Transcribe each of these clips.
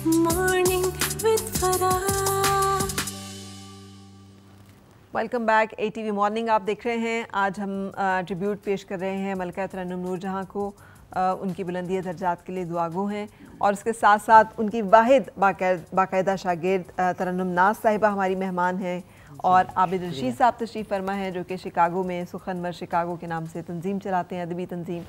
Morning with Farah. Welcome back ATV morning आप देख रहे हैं। आज हम ट्रिब्यूट पेश कर रहे हैं मलका तरन्नुम नूरजहां को। उनकी बुलंदी दर्जात के लिए दुआगो हैं और उसके साथ साथ उनकी वाहिद बाकायदा शागिर्द तरन्नुम नाज साहिबा हमारी मेहमान हैं और आबिद रशीद साहब तशरीफ़ फरमा हैं जो कि शिकागो में सुखनमर शिकागो के नाम से तंजीम चलाते हैं, अदबी तंजीम।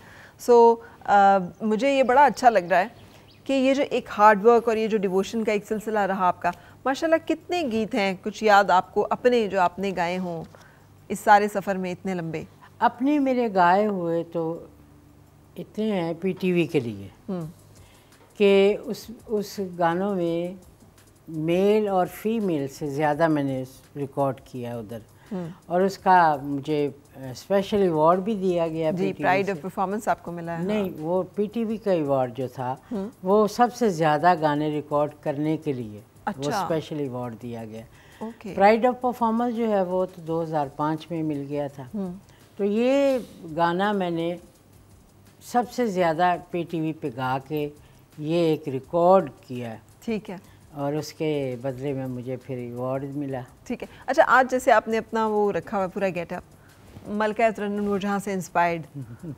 मुझे ये बड़ा अच्छा लग रहा है कि ये जो एक हार्ड वर्क और ये जो डिवोशन का एक सिलसिला रहा आपका, माशाल्लाह। कितने गीत हैं कुछ याद आपको अपने जो आपने गाए हों इस सारे सफ़र में इतने लंबे? अपने मेरे गाए हुए तो इतने हैं PTV के लिए कि उस गानों में मेल और फीमेल से ज़्यादा मैंने रिकॉर्ड किया उधर और उसका मुझे स्पेशल अवार्ड भी दिया गया। जी, प्राइड ऑफ परफॉर्मेंस आपको मिला है? नहीं, वो PTV का अवार्ड जो था वो सबसे ज़्यादा गाने रिकॉर्ड करने के लिए वो स्पेशल अवार्ड दिया गया। प्राइड ऑफ परफॉर्मेंस जो है वो तो 2005 में मिल गया था। तो ये गाना मैंने सबसे ज़्यादा PTV पे गा के ये एक रिकॉर्ड किया। ठीक है। और उसके बदले में मुझे फिर अवार्ड मिला। ठीक है। अच्छा, आज जैसे आपने अपना वो रखा हुआ पूरा गेटअप मलका तरन्नुम नूरजहां से इंस्पायर्ड,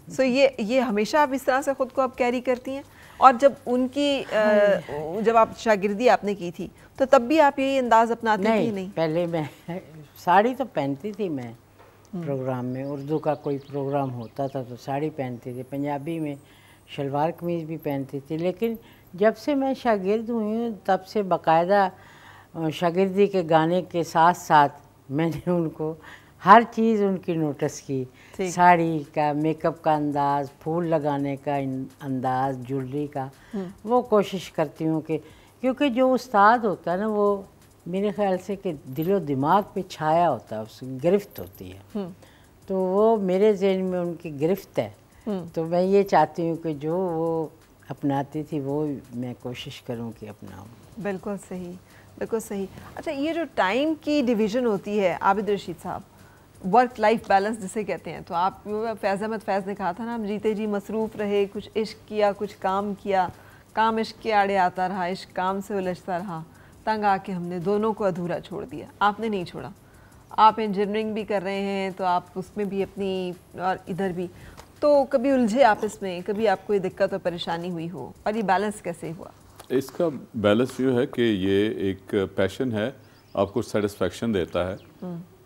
सो ये हमेशा आप इस तरह से ख़ुद को आप कैरी करती हैं? और जब उनकी जब आप शागिर्दी आपने की थी तो तब भी आप यही अंदाज़ अपनाती थी? नहीं, पहले मैं साड़ी तो पहनती थी। मैं प्रोग्राम में उर्दू का कोई प्रोग्राम होता था तो साड़ी पहनती थी, पंजाबी में शलवार कमीज़ भी पहनती थी। लेकिन जब से मैं शागिर्द हुई हूँ तब से बाकायदा शागिर्दी के गाने के साथ साथ मैंने उनको हर चीज़ उनकी नोटिस की। साड़ी का, मेकअप का अंदाज़, फूल लगाने का अंदाज़, ज्वेलरी का, वो कोशिश करती हूँ कि क्योंकि जो उस्ताद होता है ना वो मेरे ख्याल से कि दिलो दिमाग पे छाया होता है, उसकी गिरफ्त होती है। तो वो मेरे ज़हन में उनकी गिरफ्त है। तो मैं ये चाहती हूँ कि जो वो अपनाती थी वो मैं कोशिश करूँ कि अपनाऊँ। बिल्कुल सही, बिल्कुल सही। अच्छा, ये जो टाइम की डिवीज़न होती है आबिद रशीद साहब, वर्क लाइफ बैलेंस जिसे कहते हैं, तो आप फैज़ अहमद फैज़ ने कहा था ना, हम जीते जी मसरूफ़ रहे, कुछ इश्क किया, कुछ काम किया, काम इश्क के आड़े आता रहा, इश्क काम से उलझता रहा, तंग आके हमने दोनों को अधूरा छोड़ दिया। आपने नहीं छोड़ा, आप इंजीनियरिंग भी कर रहे हैं तो आप उसमें भी अपनी और इधर भी, तो कभी उलझे आपस में, कभी आपको ये दिक्कत और परेशानी हुई हो, और ये बैलेंस कैसे हुआ? इसका बैलेंस ये है कि ये एक पैशन है, आपको सेटिस्फेक्शन देता है।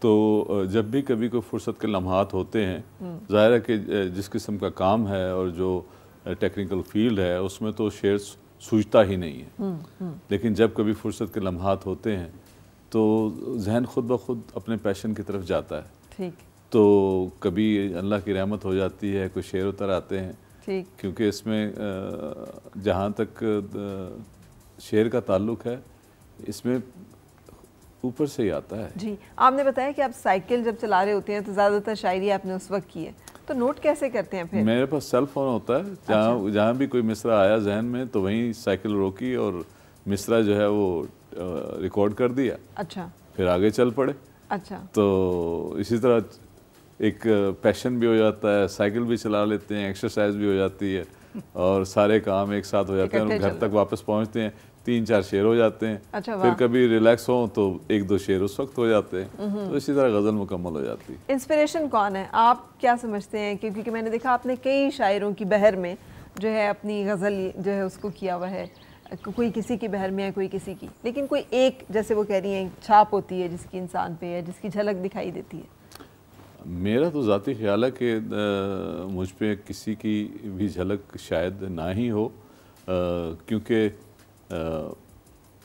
तो जब भी कभी कोई फुर्सत के लम्हात होते हैं, ज़ाहिर है कि जिस किस्म का काम है और जो टेक्निकल फील्ड है उसमें तो शेर सूझता ही नहीं है। लेकिन जब कभी फुर्सत के लम्हात होते हैं तो जहन खुद ब खुद अपने पैशन की तरफ जाता है। ठीक। तो कभी अल्लाह की रहमत हो जाती है, कुछ शेर उतर आते हैं। ठीक। क्योंकि इसमें जहाँ तक शेर का ताल्लुक़ है इसमें ऊपर से ही आता है। जी, आपने बताया कि आप साइकिल जब चला रहे होते हैं तो ज़्यादातर शायरी आपने उस वक्त की है, तो नोट कैसे करते हैं फिर? मेरे पास सेल फोन होता है, जहाँ भी कोई मिसरा आया जहन में तो वहीं साइकिल रोकी और मिसरा जो है वो रिकॉर्ड कर दिया। अच्छा। फिर आगे चल पड़े। अच्छा। तो इसी तरह एक पैशन भी हो जाता है, साइकिल भी चला लेते हैं, एक्सरसाइज भी हो जाती है और सारे काम एक साथ हो जाते हैं और घर तक वापस पहुँचते हैं 3-4 शेर हो जाते हैं। अच्छा, फिर कभी रिलैक्स हो तो 1-2 शेर उस वक्त हो जाते हैं। तो इसी तरह गज़ल मुकम्मल हो जाती है। इंस्पिरेशन कौन है, आप क्या समझते हैं? क्योंकि मैंने देखा आपने कई शायरों की बहर में जो है अपनी गज़ल जो है उसको किया हुआ है, कोई किसी की बहर में है, कोई किसी की, लेकिन कोई एक जैसे वो कह रही हैं छाप होती है जिसकी इंसान पे है, जिसकी झलक दिखाई देती है। मेरा तो ज़ाती ख्याल है कि मुझ पे किसी की भी झलक शायद ना ही हो, क्योंकि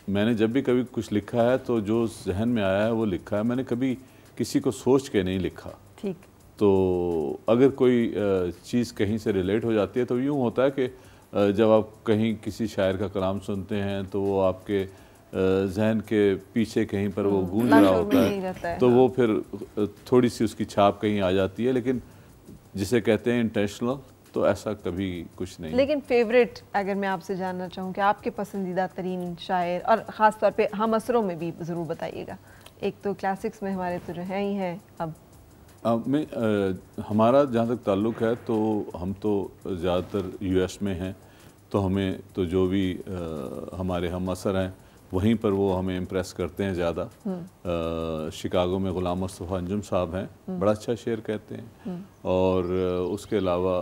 मैंने जब भी कभी कुछ लिखा है तो जो जहन में आया है वो लिखा है, मैंने कभी किसी को सोच के नहीं लिखा। ठीक। तो अगर कोई चीज़ कहीं से रिलेट हो जाती है तो यूँ होता है कि जब आप कहीं किसी शायर का कलाम सुनते हैं तो वो आपके जहन के पीछे कहीं पर वो गूंज रहा होता है, तो वो फिर थोड़ी सी उसकी छाप कहीं आ जाती है, लेकिन जिसे कहते हैं इंटेंशनल तो ऐसा कभी कुछ नहीं। लेकिन फेवरेट अगर मैं आपसे जानना चाहूँ कि आपके पसंदीदा तरीन शायर, और ख़ास तौर पे हम असरों में भी ज़रूर बताइएगा। एक तो क्लासिक्स में हमारे तो जो हैं ही हैं, अब हमारा जहाँ तक ताल्लुक़ है तो हम तो ज़्यादातर US में हैं, तो हमें तो जो भी हमारे हम असर हैं वहीं पर वो हमें इम्प्रेस करते हैं ज़्यादा। शिकागो में ग़ुलाम मुस्तफ़ा अंजुम साहब हैं, बड़ा अच्छा शेर कहते हैं। और उसके अलावा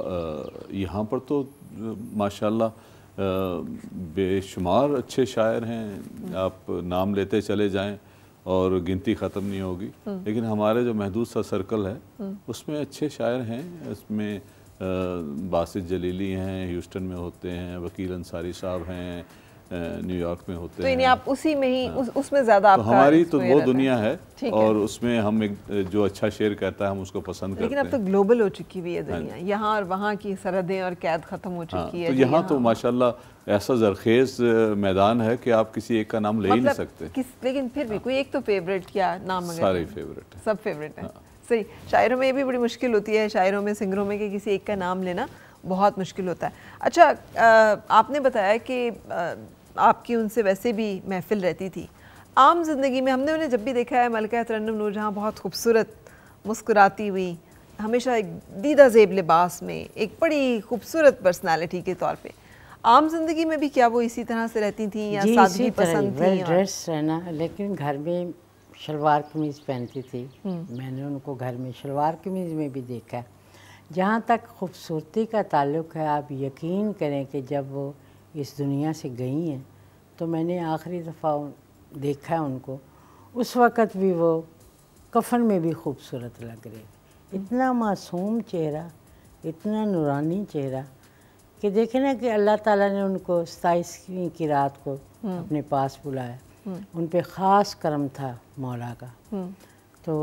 यहाँ पर तो माशाल्लाह बेशुमार अच्छे शायर हैं, आप नाम लेते चले जाएं और गिनती ख़त्म नहीं होगी। लेकिन हमारे जो महदूद सा सर्कल है उसमें अच्छे शायर हैं। उसमें बासित जलीली हैं, ह्यूस्टन में होते हैं, वकील अंसारी साहब हैं, न्यूयॉर्क में होते हैं। तो आप उसी में ही उसमें ज़्यादा तो हमारी तो वो दुनिया है और है। उसमें हम एक जो अच्छा शेर कहता है हम उसको पसंद करते हैं। लेकिन अब तो ग्लोबल हो चुकी हुई है दुनिया, यहाँ और वहाँ की सरहदें और कैद ख़त्म हो चुकी है। तो यहाँ तो माशाल्लाह ऐसा जरखेज मैदान है कि आप किसी एक का नाम ले ही नहीं सकते। लेकिन फिर भी कोई एक तो फेवरेट क्या नाम? सारे फेवरेट है, सब फेवरेट है। सही, शायरों में ये भी बड़ी मुश्किल होती है, शायरों में सिंगरों में कि किसी एक का नाम लेना बहुत मुश्किल होता है। अच्छा, आपने बताया कि आपकी उनसे वैसे भी महफिल रहती थी। आम ज़िंदगी में हमने उन्हें जब भी देखा है, मलका तरन्नुम नूरजहां बहुत खूबसूरत मुस्कुराती हुई, हमेशा एक दीदा ज़ेब लिबास में, एक बड़ी खूबसूरत पर्सनालिटी के तौर पे। आम ज़िंदगी में भी क्या वो इसी तरह से रहती थी या सादगी पसंद थी? वेल ड्रेस रहना, लेकिन घर में शलवार कमीज़ पहनती थी। मैंने उनको घर में शलवार कमीज़ में भी देखा है। जहाँ तक खूबसूरती का ताल्लुक़ है, आप यकीन करें कि जब वो इस दुनिया से गई हैं तो मैंने आखिरी दफ़ा देखा है उनको, उस वक़्त भी वो कफ़न में भी खूबसूरत लग रहे थे। इतना मासूम चेहरा, इतना नूरानी चेहरा कि देखें ना कि अल्लाह ताला ने उनको 27वीं की रात को अपने पास बुलाया। उन पे ख़ास करम था मौला का। तो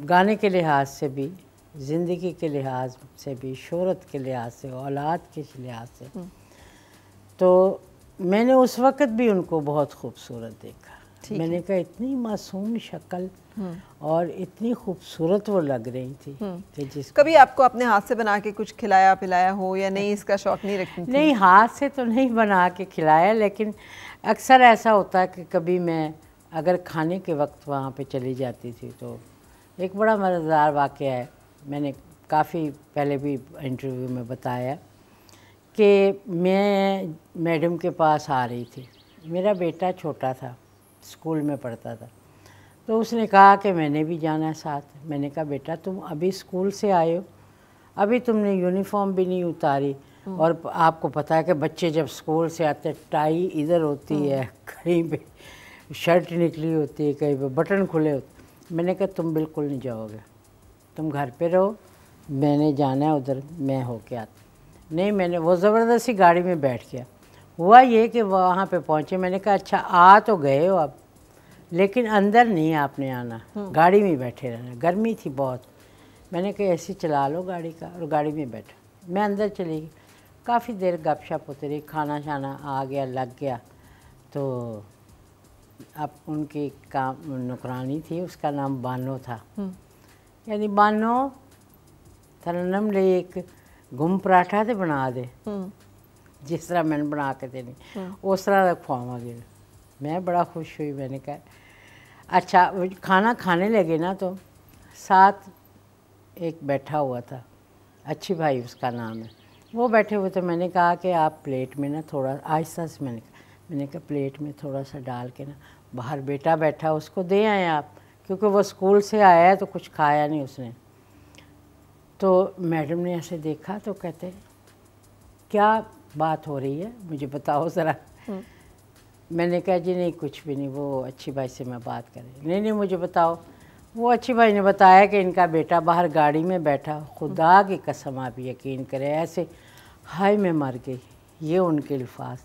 गाने के लिहाज से भी, ज़िंदगी के लिहाज से भी, शोहरत के लिहाज से, औलाद के लिहाज से, तो मैंने उस वक़्त भी उनको बहुत खूबसूरत देखा। मैंने कहा इतनी मासूम शक्ल और इतनी खूबसूरत वो लग रही थी कि जिस कभी आपको अपने हाथ से बना के कुछ खिलाया पिलाया हो या नहीं, इसका शौक़ नहीं रखती थी? नहीं, हाथ से तो नहीं बना के खिलाया, लेकिन अक्सर ऐसा होता है कि कभी मैं अगर खाने के वक्त वहाँ पे चली जाती थी तो एक बड़ा मज़ेदार वाक़या है, मैंने काफ़ी पहले भी इंटरव्यू में बताया कि मैं मैडम के पास आ रही थी। मेरा बेटा छोटा था, स्कूल में पढ़ता था, तो उसने कहा कि मैंने भी जाना है साथ। मैंने कहा बेटा तुम अभी स्कूल से आए हो, अभी तुमने यूनिफॉर्म भी नहीं उतारी, और आपको पता है कि बच्चे जब स्कूल से आते टाई इधर होती है, कहीं पे शर्ट निकली होती है, कहीं पे बटन खुले होते। मैंने कहा तुम बिल्कुल नहीं जाओगे, तुम घर पे रहो, मैंने जाना है उधर, मैं होके आता। नहीं, मैंने वो ज़बरदस्ती गाड़ी में बैठ गया। हुआ ये कि वहाँ पे पहुँचे, मैंने कहा अच्छा आ तो गए हो अब, लेकिन अंदर नहीं आपने आना, गाड़ी में बैठे रहना। गर्मी थी बहुत। मैंने कहा ऐसे चला लो गाड़ी का, और गाड़ी में बैठा। मैं अंदर चली गई, काफ़ी देर गपशप होती रही, खाना शाना आ गया, लग गया। तो अब उनकी काम नौकरानी थी, उसका नाम बानो था। यानी बानो तरन्नुम ले एक गुम पराठा तो बना दे, जिस तरह मैंने बना के देनी उस तरह खवावांगे। मैं बड़ा खुश हुई। मैंने कहा अच्छा, खाना खाने लगे ना तो साथ एक बैठा हुआ था, अच्छी भाई उसका नाम है, वो बैठे हुए थे। मैंने कहा कि आप प्लेट में ना थोड़ा आहिस्ता से, मैंने कहा प्लेट में थोड़ा सा डाल के ना, बाहर बेटा बैठा उसको दे आए आप, क्योंकि वो स्कूल से आया है तो कुछ खाया नहीं उसने। तो मैडम ने ऐसे देखा तो कहते क्या बात हो रही है, मुझे बताओ ज़रा। मैंने कहा जी नहीं कुछ भी नहीं, वो अच्छी भाई से मैं बात कर रही। नहीं मुझे बताओ। वो अच्छी भाई ने बताया कि इनका बेटा बाहर गाड़ी में बैठा, खुदा की कसम आप यकीन करें, ऐसे हाय मैं मर गई, ये उनके अल्फाज।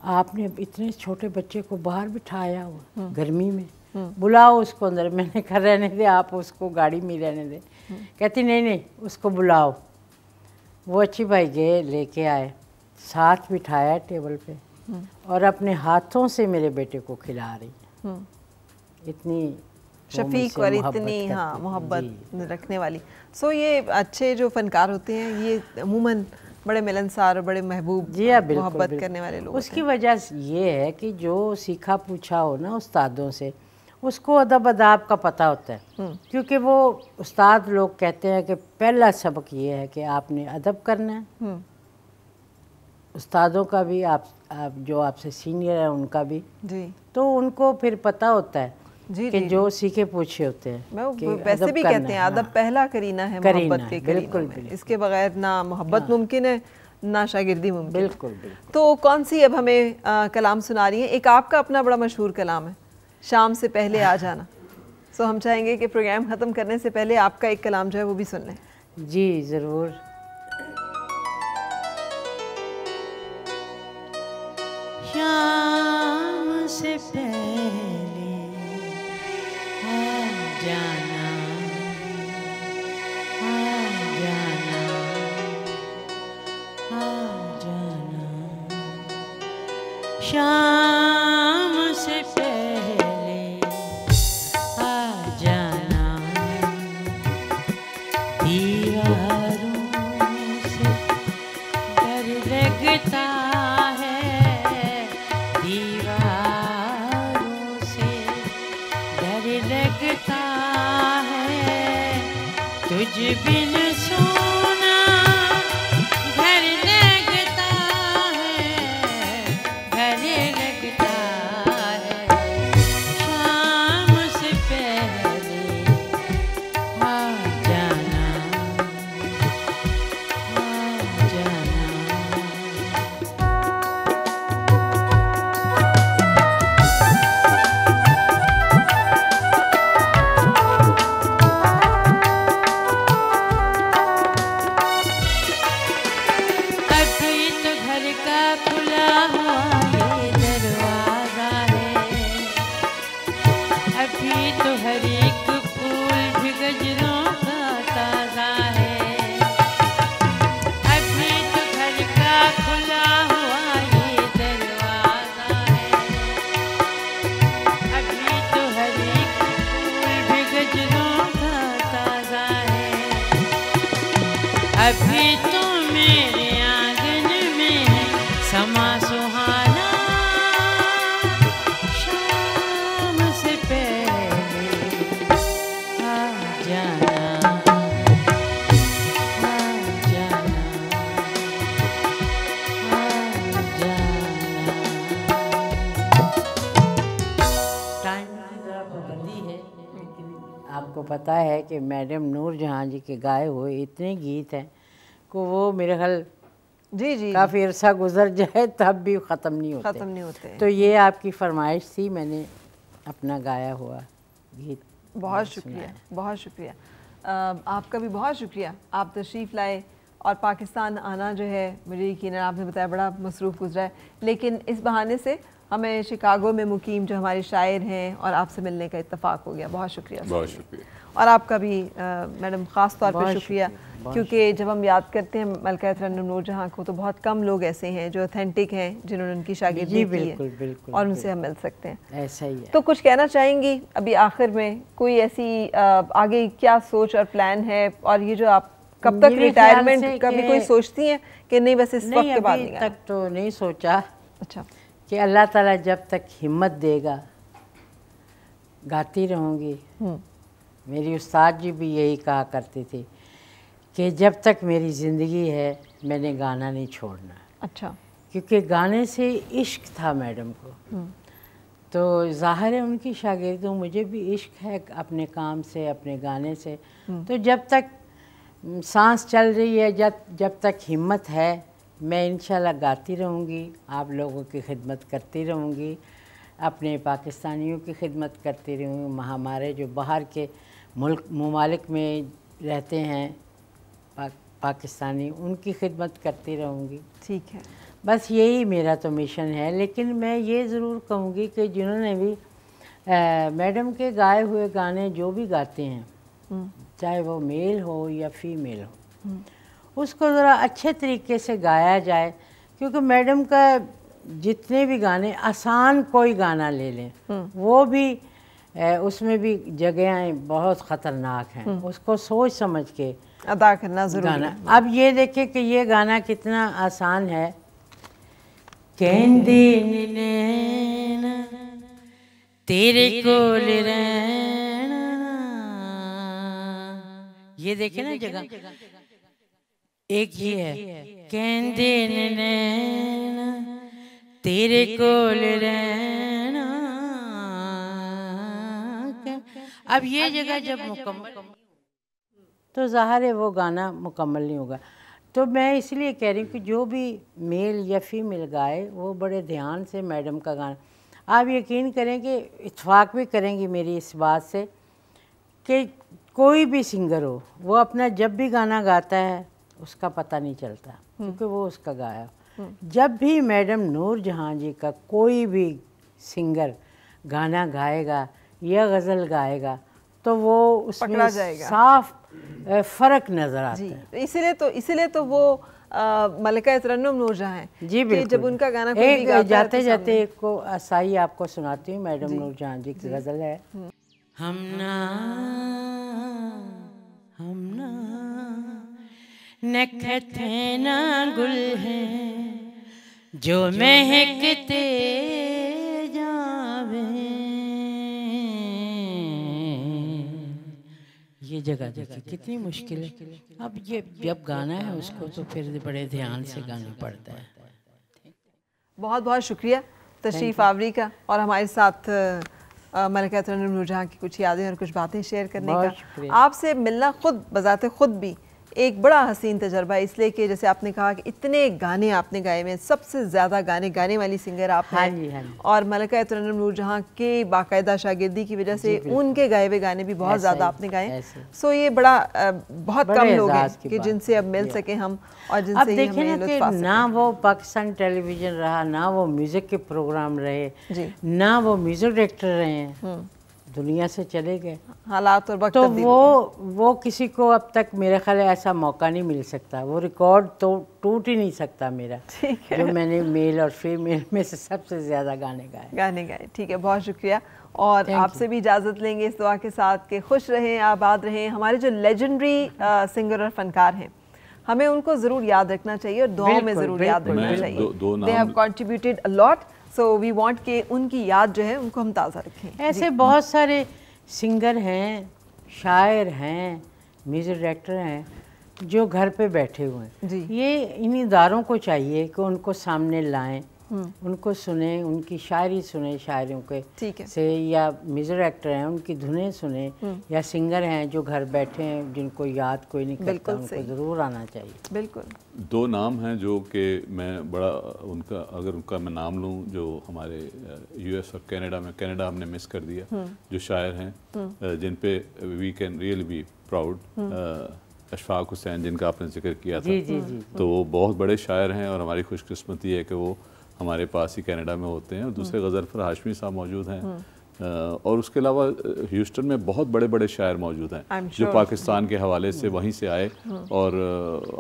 आपने इतने छोटे बच्चे को बाहर बिठाया हुआ गर्मी में, बुलाओ उसको अंदर। मैंने कहा रहने दे, आप उसको गाड़ी में रहने दे। कहती नहीं उसको बुलाओ। वो अच्छी भाई गए, लेके आए, साथ बिठाया टेबल पे, और अपने हाथों से मेरे बेटे को खिला रही। इतनी शफीक और इतनी मोहब्बत रखने वाली। सो ये अच्छे जो फनकार होते हैं ये अमूमन बड़े मिलनसार और बड़े महबूब, जी हाँ, मोहब्बत करने वाले लोग। उसकी वजह ये है कि जो सीखा पूछा हो ना उस्तादों से, उसको अदब अदाब का पता होता है। क्योंकि वो उस्ताद लोग कहते हैं कि पहला सबक ये है कि आपने अदब करना है, उस्तादों का भी, आप जो आपसे सीनियर है उनका भी, जी तो उनको फिर पता होता है जी कि जी जो सीखे पूछे होते हैं मैं कि वैसे अदब भी करना कहते हैं है। अदब पहला करीना है करीना मोहब्बत के है, करीनों बिल्कुल, में। बिल्कुल। इसके बगैर ना मोहब्बत मुमकिन है ना शागिर्दी मुमकिन है। बिल्कुल बिल्कुल। तो कौन सी अब हमें कलाम सुना रही है? एक आपका अपना बड़ा मशहूर कलाम है, शाम से पहले आ जाना। सो हम चाहेंगे कि प्रोग्राम ख़त्म करने से पहले आपका एक कलाम जो है वो भी सुन लें। जी ज़रूर। शाम से पहले आ जाना, आ जाना, आ जाना, शाम से पहले आ जाना, दीवारों से डर लगता है, दीवारों से डर लगता है, तुझ बिन सोना घर लगता है, घर लगता है, शाम से पहले आ जाना, आ जाना। अभी तो घर का खुला हुआ ये दरवाजा है, अभी तो हर एक फूल भी गजरों का ताजा है, अभी तो घर का खुला हुआ ये दरवाजा है, अभी तो हर एक फूल भी गजरों का ताजा है, अभी तो मेरे आंगन में है समा सुहाना, शाम से पहले आ जाना, आ जाना, आ जाना। टाइम की ज़रा पाबंदी है, आपको पता है कि मैडम नूरजहां जी के गाए हुए इतने गीत हैं कि वो मेरे ख्याल जी जी काफ़ी अरसा गुजर जाए तब भी ख़त्म नहीं होते। ख़त्म नहीं होते। तो ये आपकी फरमाइश थी, मैंने अपना गाया हुआ गीत बहुत शुक्रिया, बहुत शुक्रिया। आपका भी बहुत शुक्रिया, आप तशरीफ़ लाए और पाकिस्तान आना जो है मुझे यकीन आपने बताया बड़ा मसरूफ़ गुजरा है, लेकिन इस बहाने से हमें शिकागो में मुकीम जो हमारे शायर हैं और आपसे मिलने का इत्तफ़ाक़ हो गया। बहुत शुक्रिया। बहुत शुक्रिया। और आपका भी मैडम ख़ास तौर पे बहुत शुक्रिया, शुक्रिया, क्योंकि जब हम याद करते हैं मलका तरन्नुम नूरजहां को तो बहुत कम लोग ऐसे हैं जो ऑथेंटिक हैं, जिन्होंने उनकी शागिर्दी जी की है बिल्कुल बिल्कुल और उनसे हम मिल सकते हैं। ऐसा ही है। तो कुछ कहना चाहेंगी अभी आखिर में? कोई ऐसी आगे क्या सोच और प्लान है, और ये जो आप कब तक मेरे ख्याल से रिटायरमेंट का भी कोई सोचती हैं कि नहीं बस इस वक्त के बाद अभी नहीं तक तो नहीं सोचा अच्छा कि अल्लाह ताला जब तक हिम्मत देगा गाती रहूँगी। मेरी उस्ताद जी भी यही कहा करती थी कि जब तक मेरी ज़िंदगी है मैंने गाना नहीं छोड़ना, अच्छा क्योंकि गाने से इश्क था मैडम को। तो ज़ाहिर है उनकी शागिर्दों, मुझे भी इश्क है अपने काम से, अपने गाने से। तो जब तक सांस चल रही है, जब तक हिम्मत है, मैं इंशाल्लाह गाती रहूँगी, आप लोगों की खिदमत करती रहूँगी, अपने पाकिस्तानियों की खिदमत करती रहूँगी, हमारे जो बाहर के मुल्क ममालिक में रहते हैं पाकिस्तानी, उनकी खिदमत करती रहूँगी। ठीक है, बस यही मेरा तो मिशन है। लेकिन मैं ये ज़रूर कहूँगी कि जिन्होंने भी मैडम के गाए हुए गाने जो भी गाते हैं, चाहे वो मेल हो या फीमेल हो, उसको ज़रा अच्छे तरीके से गाया जाए, क्योंकि मैडम का जितने भी गाने, आसान कोई गाना ले लें वो भी उसमें भी जगहें बहुत ख़तरनाक हैं, उसको सोच समझ के अदा करना ज़रूरी गाना। है। अब ये देखें कि ये गाना कितना आसान है। कहंदी नैना तेरे कोल रहना, ये देखे ना जगह, एक ये है कहंदे नैना तेरे कोल रहना। अब ये जगह जब मुकम्मल तो ज़ाहिर है वो गाना मुकम्मल नहीं होगा। तो मैं इसलिए कह रही हूँ कि जो भी मेल या फीमेल गाए वो बड़े ध्यान से मैडम का गाना। आप यकीन करें कि इत्फाक भी करेंगी मेरी इस बात से कि कोई भी सिंगर हो वो अपना जब भी गाना गाता है उसका पता नहीं चलता क्योंकि वो उसका गाया। जब भी मैडम नूर जहाँ जी का कोई भी सिंगर गाना गाएगा या गज़ल गाएगा तो वो उसमें साफ फ़र्क नज़र आता है। इसीलिए तो वो मलिका तरन्नुम नूर जहाँ हैं जी बिल्कुल। जब उनका गाना कोई भी गाता है जाते जाते एक को असाई आपको सुनाती हूँ। मैडम नूर जहाँ जी की गज़ल है। हमना नखते ना गुल हैं जो महकते जावे। ये जगह देखिए कितनी मुश्किल है। अब ये जब गाना है उसको तो फिर बड़े ध्यान से गाना पड़ता है। बहुत बहुत शुक्रिया तशरीफ़ आवरी का और हमारे साथ मलिका तरन्नुम नूर जहाँ की कुछ यादें और कुछ बातें शेयर करने का। आपसे मिलना खुद बजाते खुद भी एक बड़ा हसीन तजर्बा है, इसलिए कि जैसे आपने कहा कि इतने गाने आपने गाए में सबसे ज़्यादा गाने गाने वाली सिंगर आप हैं। और मलिका तरन्नुम नूर जहाँ के बाकायदा शागिर्दी की वजह से उनके गाए हुए गाने भी बहुत ज़्यादा आपने गाए। सो ये बड़ा बहुत कम लोग हैं कि जिनसे अब मिल सके हम और जिनसे ही हमें लुत्फ़ आ सके। ना वो पाकिस्तान टेलीविज़न रहा, ना वो म्यूज़िक के प्रोग्राम रहे, ना वो म्यूज़िक डायरेक्टर रहे हैं, दुनिया से चले गए हालात और वक्त। तो वो किसी को अब तक मेरे ख्याल ऐसा मौका नहीं मिल सकता। वो रिकॉर्ड तो टूट ही नहीं सकता मेरा जो मैंने मेल और फीमेल में से सबसे ज़्यादा गाने गाए। ठीक है, बहुत शुक्रिया। और आपसे भी इजाज़त लेंगे इस दुआ के साथ कि खुश रहें, आबाद रहें। हमारे जो लेजेंडरी सिंगर और फनकार हैं हमें उनको ज़रूर याद रखना चाहिए और दुआओं में ज़रूर याद रखना चाहिए। They have contributed a lot, so we want कि उनकी याद जो है उनको हम ताज़ा रखें। ऐसे बहुत सारे सिंगर हैं, शायर हैं, म्यूज़िक डायरेक्टर हैं जो घर पे बैठे हुए हैं। ये इन इदारों को चाहिए कि उनको सामने लाएं, उनको सुने, उनकी शायरी सुने, शायरों के से, या म्यूज़िक डायरेक्टर हैं उनकी धुनें सुने, या सिंगर हैं जो घर बैठे हैं जिनको याद कोई नहीं करता, उनको ज़रूर आना चाहिए। बिल्कुल। दो नाम हैं जो कि मैं बड़ा उनका अगर उनका मैं नाम लूँ जो हमारे यूएस और कनाडा हमने मिस कर दिया, जो शायर हैं जिन पे we can really be proud, Ashfaq Hussain जिनका आपने जिक्र किया था। तो वो बहुत बड़े शायर हैं और हमारी खुशकिस्मती है कि वो हमारे पास ही कनाडा में होते हैं। और दूसरे गज़रफ़र हाशमी साहब मौजूद हैं और उसके अलावा ह्यूस्टन में बहुत बड़े बड़े शायर मौजूद हैं जो पाकिस्तान के हवाले से वहीं से आए और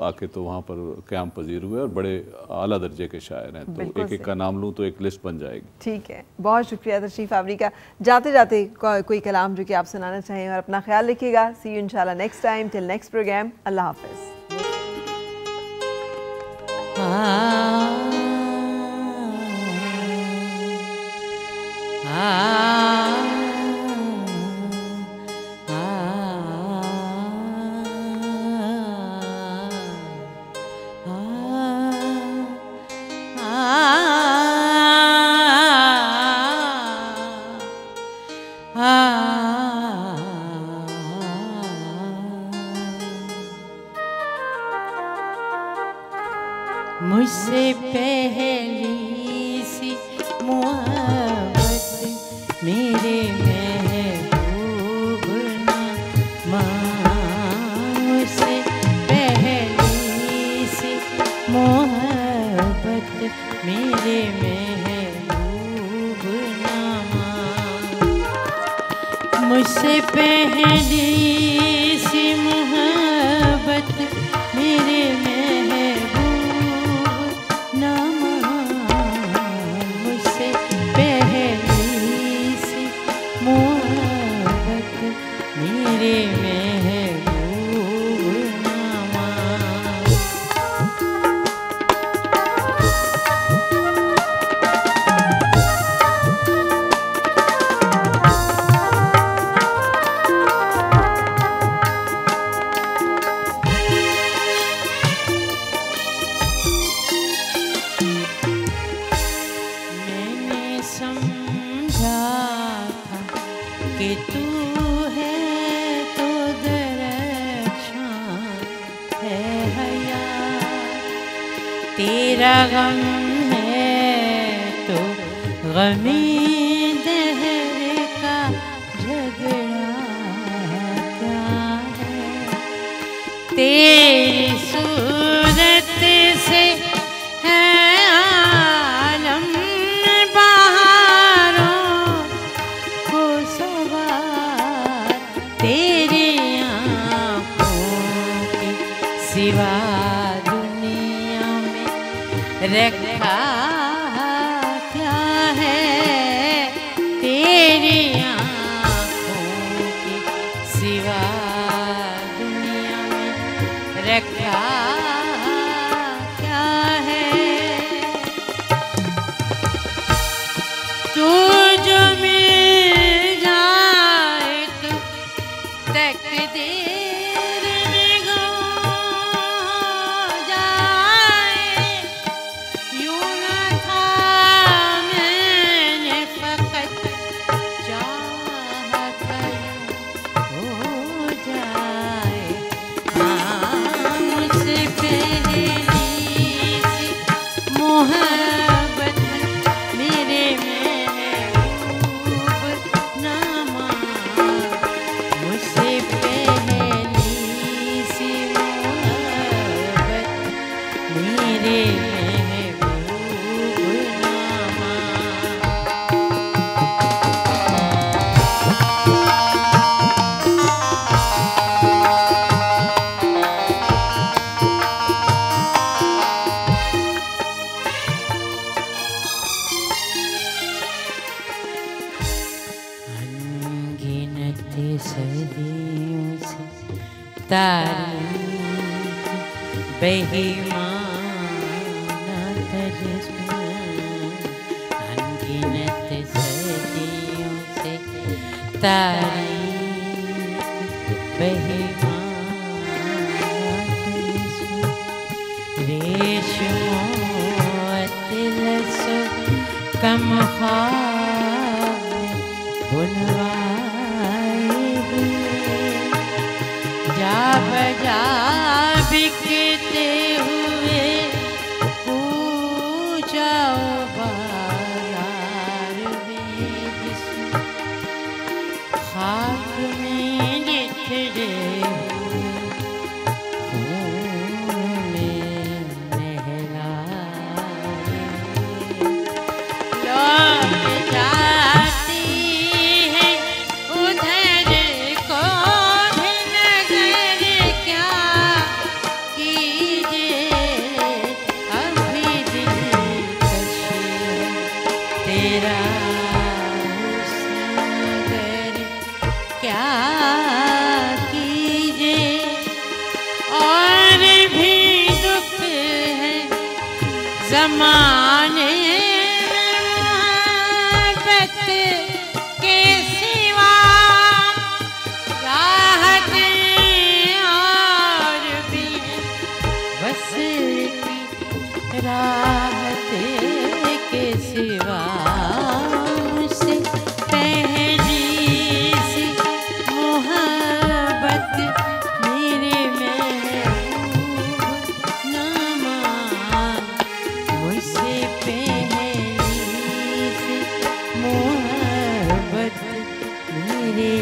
आके तो वहाँ पर क़याम पजीर हुए और बड़े आला दर्जे के शायर हैं। तो एक एक का नाम लूँ तो एक लिस्ट बन जाएगी। ठीक है, बहुत शुक्रिया तशरीफ़ आवरी का। जाते जाते कोई कलाम जो कि आप सुनाना चाहें और अपना ख्याल रखिएगा। सी यू इंशाल्लाह next time, till next programme, अल्लाह हाफ़िज़। मुझसे पहली सी मोहब्बत मेरे महबूब ना मान, मुझसे पहली सी मोहब्बत मेरे महबूब ना मान, मुझसे पहली सी मोहब्बत मेरे समझा था कि तू है तो दरख्शां है हया, तेरा गम है तो गमी दहर का झगड़ा क्या है। तेरी सूरत से है आलम बहारों को सवार, तेरी आँखों के सिवा दुनिया में रखा क्या है। तेरी आँखों के सिवा दुनिया में रखा क्या है। तू जो मिल जाए तो तकदीर में गो जाए, यूं न था मैंने फकत चाहा था यूं हो जाए। हाँ, मुझसे पहली सी मोहब्बत मेरे महबूब नामा, मुझसे पहली सी मोहब्बत मेरे महबूब नामा। अनगिनत सदियों से तारीख बेईमाना तजस्म, अनगिनत सदियों से तारीख बेईमाना तजस्म, रेशमो अतिलस कम ख्वाब में बुनवाए हुए, जा बजा बिकते हुए पूजाओ बाजार में, जिसमें खाक में निथरे हुए खून में नहलाए हुए, लौट जाती है उधर को भी नजर, क्या कीजिए अभी दिलकश तेरा हुस्न मगर क्या कीजिए। और भी दुख है ज़माने मोहब्बत के सिवा, राहत और भी वसल की राहत के सिवा, मुझसे पहली सी मोहब्बत मेरे महबूब नामा, मुझसे पहली सी मोहब्बत मेरे